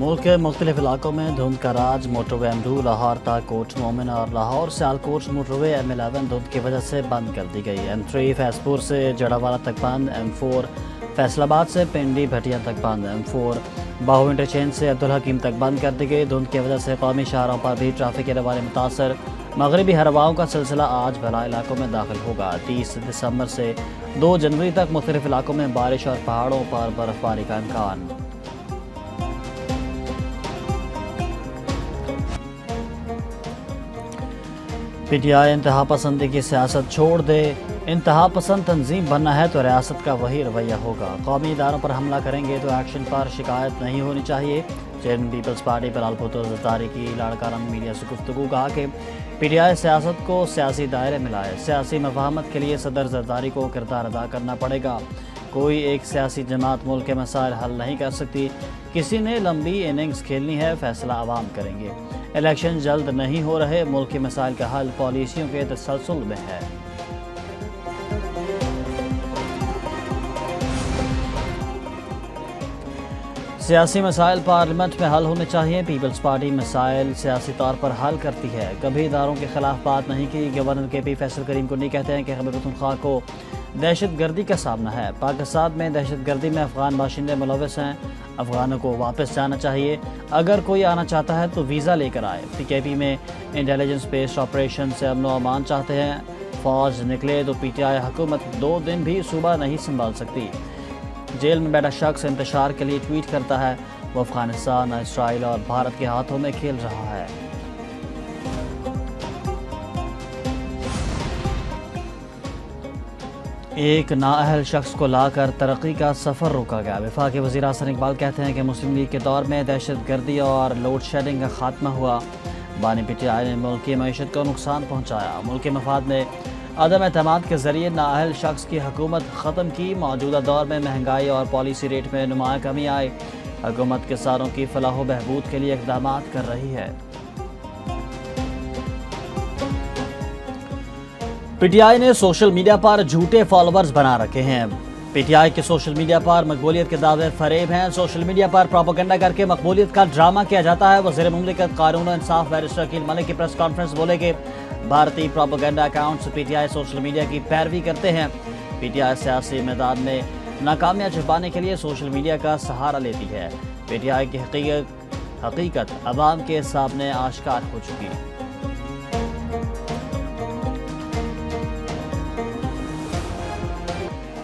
मुल्क के मुख्तलिफ इलाकों में धुंध का राज। मोटरवे M2 लाहौर ता कोट मोमिन और लाहौर से आलकोट मोटरवे M11 धुंध की वजह से बंद कर दी गई। M3 फैसपुर से जड़ावाला तक बंद। M4 फैसलाबाद से पिंडी भटिया तक बंद। M4 बाहू इंटरचेंज से अब्दुल हकीम तक बंद कर दी गई। धुंध की वजह से कौमी शहरों पर भी ट्रैफिक के रवाने मुतासर। मगरबी हवाओं का सिलसिला आज भला इलाकों में दाखिल होगा। 30 दिसंबर से 2 जनवरी तक मुख्तलिफ इलाकों में बारिश और पहाड़ों पर बर्फबारी का इम्कान। PTI इंतहा पसंदी की सियासत छोड़ दे। इंतहा पसंद तंजीम बनना है तो रियासत का वही रवैया होगा। कौमी इदारों पर हमला करेंगे तो एक्शन पर शिकायत नहीं होनी चाहिए। Chairman Peoples Party Bilal Bhutto Zardari की लाड़काना मीडिया से गुफ्तगू। कहा कि PTI सियासत को सियासी दायरे में लाए। सियासी मफाहमत के लिए सदर ज़रदारी को किरदार अदा करना पड़ेगा। कोई एक सियासी जमात मुल्क के मसाइल हल नहीं कर सकती। किसी ने लंबी इनिंग्स खेलनी है, फैसला आवाम करेंगे। इलेक्शन जल्द नहीं हो रहे, मुल्क के मसाइल का हल पॉलिसियों के तसलसल में है। सियासी मसाइल पार्लियामेंट में हल होने चाहिए। पीपल्स पार्टी मसाइल सियासी तौर पर हल करती है, कभी इदारों के खिलाफ बात नहीं की। गवर्नर KP फैसल करीम को नहीं कहते हैं कि खैबर पख्तूनख्वा को दहशत गर्दी का सामना है। पाकिस्तान में दहशत गर्दी में अफगान बाशिंदे मुलविस हैं। अफगानों को वापस जाना चाहिए। अगर कोई आना चाहता है तो वीज़ा लेकर आए। KP में इंटेलिजेंस बेस्ड ऑपरेशन से अमन व अमान चाहते हैं। फौज निकले तो PTI हुकूमत 2 दिन भी सूबा नहीं संभाल सकती। जेल में बैठा शख्स इंतशार के लिए ट्वीट करता है। वो अफगानिस्तान, इसराइल और भारत के हाथों में खेल रहा है। एक नाअहल शख्स को लाकर तरक्की का सफ़र रोका गया। वफाकी वज़ीर हसन इकबाल कहते हैं कि मुस्लिम लीग के दौर में दहशत गर्दी और लोड शेडिंग का खात्मा हुआ। बानी PTI ने मुल्क की मईशत को नुकसान पहुँचाया। मुल्क के मफाद में अदम एतमाद के ज़रिए नाअहल शख्स की हुकूमत ख़त्म की। मौजूदा दौर में महंगाई और पॉलिसी रेट में नुमाया कमी आई। हुकूमत किसानों की फलाह व बहबूद के लिए इक़दामात कर रही है। PTI ने सोशल मीडिया पर झूठे फॉलोअर्स बना रखे हैं। PTI के सोशल मीडिया पर मकबूलियत के दावे फरेब हैं। सोशल मीडिया पर प्रोपेगेंडा करके मकबूलियत का ड्रामा किया जाता है। वज़ीर मुमलिकत कानून और इंसाफ बैरिस्टर अकील मलिक की प्रेस कॉन्फ्रेंस बोले कि भारतीय propaganda accounts PTI social media की पैरवी करते हैं। PTI सियासी मैदान में नाकामियाँ छुपाने के लिए सोशल मीडिया का सहारा लेती है। PTI की हकीकत अवाम के सामने आश्कार हो चुकी है।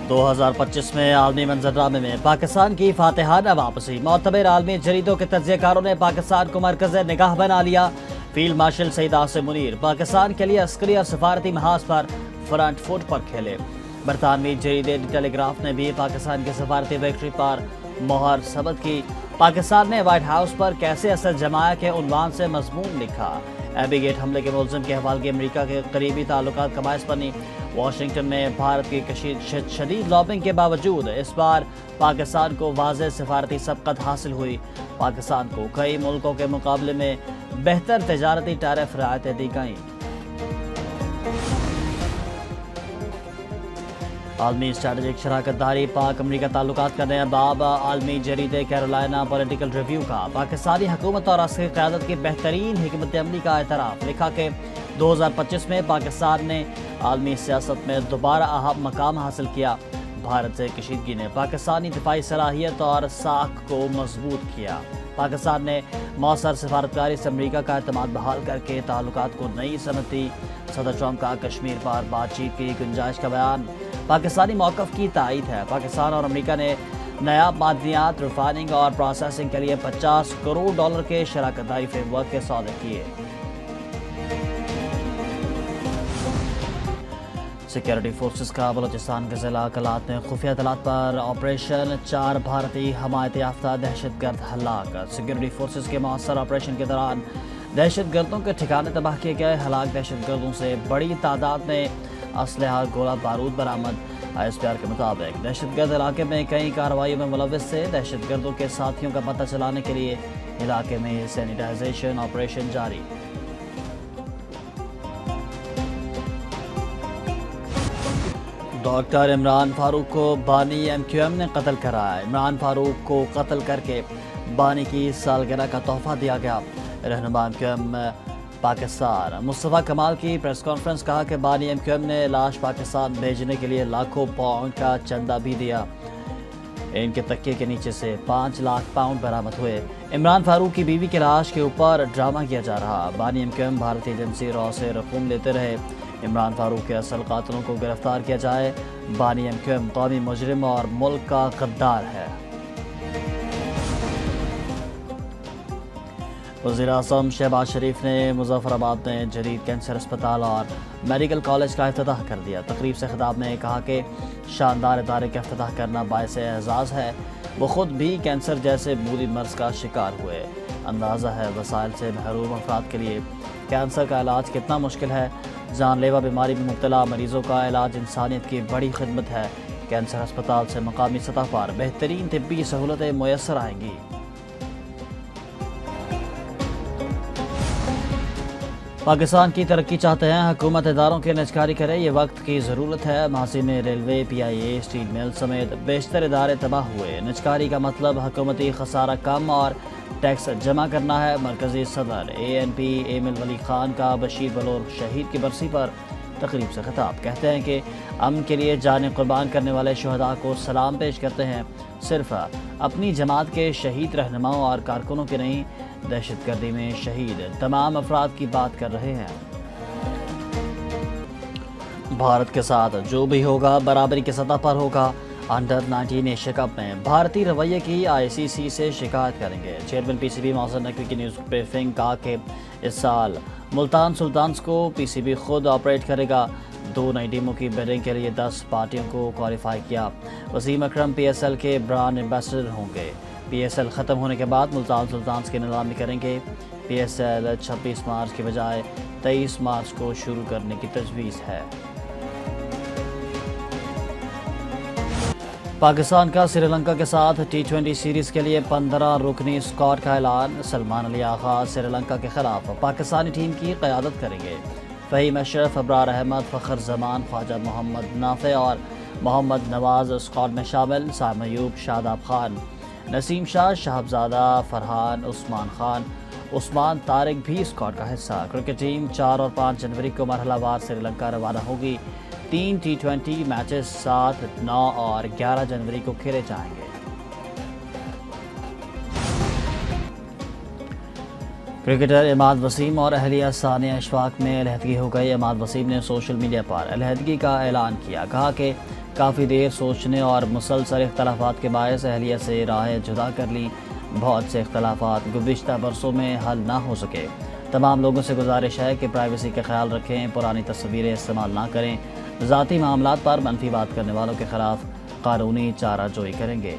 – 2025 में आलमी मंजरनामे में पाकिस्तान की फातिहाना वापसी। मोतबर आलमी जरीदों के तज्ज़ियाकारों ने पाकिस्तान को मरकज़ निगाह बना लिया। फील्ड मार्शल सईद आसिम मुनीर पाकिस्तान के लिए अस्करी और सफारती महाज पर फ्रंट फुट पर खेले। बरतानवी जरीदे द टेलीग्राफ ने भी पाकिस्तान की सफारती विक्ट्री पर मोहर सबत की। पाकिस्तान ने व्हाइट हाउस पर कैसे असर जमाया के उन्वान से मजमून लिखा। एबी गेट हमले के मुलज़िम के हवाले के अमरीका के करीबी ताल्लुकात का बायस बनी। वाशिंगटन में भारत की शदीद लॉबिंग के बावजूद इस बार पाकिस्तान को वाज़ेह सफारती सबकत हासिल हुई। पाकिस्तान को कई मुल्कों के मुकाबले में बेहतर तजारती टैरिफ रियायतें दी गईं। आलमी स्ट्रैटेजिक शराकत दारी पाक अमरीका ताल्लुकात का नया बाब। आलमी जरीदे कैरोलिना पॉलिटिकल रिव्यू का पाकिस्तानी हुकूमत और अस्करी क़यादत की बेहतरीन हिकमत अमली का एतराफ़। लिखा कि 2025 में पाकिस्तान ने आलमी सियासत में दोबारा अहम मकाम हासिल किया। भारत से कशीदगी ने पाकिस्तानी दिफाई सलाहियत और साख को मजबूत किया। पाकिस्तान ने मौसर सफारतकारी से अमरीका का एतमाद बहाल करके ताल्लुकात को नई सनत दी। सदर ट्रंप का कश्मीर पर बातचीत की गुंजाइश का बयान। पाकिस्तानी मौक़िफ़ की तायीद है। पाकिस्तान और अमरीका ने नया मादनियात रिफाइनिंग और प्रोसेसिंग के लिए $50 करोड़ के शराकत दारी फ्रेमवर्क के सौदे किए। सिक्योरिटी फोर्सेस का बलोचिस्तान के ज़िला कलात में खुफिया इत्तलात पर ऑपरेशन। 4 भारतीय हमायत याफ्ता दहशतगर्द हलाक। सिक्योरिटी फोर्सेस के मौसर ऑपरेशन के दौरान दहशतगर्दों के ठिकाने तबाह किए गए। हलाक दहशतगर्दों से बड़ी तादाद में असलहा गोला बारूद बरामद। ISPR के मुताबिक दहशतगर्द इलाके में कई कार्रवाइयों में मुलविस थे। दहशतगर्दों के साथियों का पता चलाने के लिए इलाके में सैनिटाइजेशन ऑपरेशन जारी। ڈاکٹر عمران فاروق کو بانی ایم کیو ایم نے قتل کرایا۔ عمران فاروق کو قتل کر کے بانی کی سالگرہ کا تحفہ دیا گیا۔ رہنما ایم کیو ایم پاکستان مصطفیٰ کمال کی پریس کانفرنس، کہا کہ بانی ایم کیو ایم نے لاش پاکستان بھیجنے کے لیے لاکھوں پاؤنڈ کا چندہ بھی دیا۔ ان کے تکیے کے نیچے سے 5 لاکھ پاؤنڈ برآمد ہوئے۔ عمران فاروق کی بیوی کی لاش کے اوپر ڈرامہ کیا جا رہا۔ بانی ایم کیو ایم بھارتی ایجنسی را سے رقوم لیتے رہے۔ عمران فاروق کے اصل قاتلوں کو گرفتار کیا جائے۔ بانی ایم کیو ایم قومی مجرم اور ملک کا غدار ہے۔ وزیر اعظم شہباز شریف نے مظفر آباد میں جدید کینسر اسپتال اور میڈیکل کالج کا افتتاح کر دیا۔ تقریب سے خطاب میں کہا کہ شاندار ادارے کا افتتاح کرنا باعث اعزاز ہے۔ وہ خود بھی کینسر جیسے بولی مرض کا شکار ہوئے۔ اندازہ ہے وسائل سے محروم افراد کے لیے کینسر کا علاج کتنا مشکل ہے۔ جان لیوا بیماری میں مبتلا مریضوں کا علاج انسانیت کی بڑی خدمت ہے۔ کینسر اسپتال سے مقامی سطح پر بہترین طبی سہولتیں میسر آئیں گی۔ پاکستان کی ترقی چاہتے ہیں، حکومت اداروں کی نجکاری کرے، یہ وقت کی ضرورت ہے۔ ماضی میں ریلوے، پی آئی اے، اسٹیل مل سمیت بیشتر ادارے تباہ ہوئے۔ نجکاری کا مطلب حکومتی خسارہ کم اور ٹیکس جمع کرنا ہے۔ مرکزی صدر اے این پی ایمل ولی خان کا بشیر بلور شہید کی برسی پر تقریب سے خطاب، کہتے ہیں کہ امن کے لیے جانیں قربان کرنے والے شہداء کو سلام پیش کرتے ہیں، صرف اپنی جماعت کے شہید رہنماؤں اور کارکنوں کے نہیں، دہشت گردی میں شہید تمام افراد کی بات کر رہے ہیں۔ بھارت کے ساتھ جو بھی ہوگا برابری کی سطح پر ہوگا۔ انڈر 19 ایشیا کپ میں بھارتی رویے کی آئی سی سی سے شکایت کریں گے۔ Chairman P C B Mohsin Naqvi کی نیوز بریفنگ، کہا کہ اس سال ملتان سلطانز کو پی سی بی خود آپریٹ کرے گا۔ 2 نئی ٹیموں کی بیڈنگ کے لیے 10 پارٹیوں کو کوالیفائی کیا۔ وسیم اکرم پی ایس ایل کے برانڈ ایمبیسڈر ہوں گے۔ پی ایس ایل ختم ہونے کے بعد ملتان سلطانز کی نیلامی کریں گے۔ پی ایس ایل 26 مارچ کی بجائے 23 مارچ کو شروع کرنے کی تجویز ہے۔ پاکستان کا سری لنکا کے ساتھ T20 سیریز کے لیے 15 رکنی اسکواڈ کا اعلان۔ سلمان علی آغا سری لنکا کے خلاف پاکستانی ٹیم کی قیادت کریں گے۔ فہیم اشرف، ابرار احمد، فخر زمان، خواجہ محمد نافع اور محمد نواز اسکواڈ میں شامل۔ سام ایوب، شاداب خان، نسیم شاہ، شہابزادہ، فرحان، عثمان خان، عثمان طارق بھی اسکواڈ کا حصہ۔ کرکٹ ٹیم 4 اور 5 جنوری کو مرحلہ وار سری لنکا روانہ ہوگی۔ 3 T20 میچز 7، 9 اور 11 جنوری کو کھیلے جائیں گے۔ کرکٹر عماد وسیم اور اہلیہ ثانیہ اشفاق میں علیحدگی ہو گئی۔ عماد وسیم نے سوشل میڈیا پر علیحدگی کا اعلان کیا، کہا کہ کافی دیر سوچنے اور مسلسل اختلافات کے باعث اہلیہ سے راہیں جدا کر لی۔ بہت سے اختلافات گزشتہ برسوں میں حل نہ ہو سکے۔ تمام لوگوں سے گزارش ہے کہ پرائیویسی کا خیال رکھیں، پرانی تصویریں استعمال نہ کریں، ذاتی معاملات پر منفی بات کرنے والوں کے خلاف قانونی چارہ جوئی کریں گے۔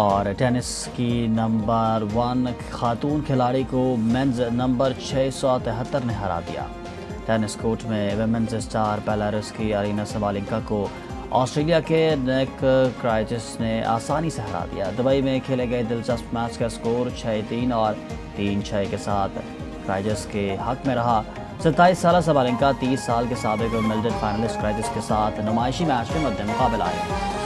اور ٹینس کی نمبر 1 خاتون کھلاڑی کو مینز نمبر 673 نے ہرا دیا۔ ٹینس کورٹ میں ویمنز اسٹار بیلاروس کی ارینا سابالینکا کو آسٹریلیا کے نیک کرائجس نے آسانی سے ہرا دیا۔ دبئی میں کھیلے گئے دلچسپ میچ کا سکور 6-3 اور 3-6 کے ساتھ کرائجس کے حق میں رہا۔ 27 سالہ سابالینکا 30 سال کے سابق ونبلڈن فائنلسٹ کرائجس کے ساتھ نمائشی میچ میں مد مقابل آئے۔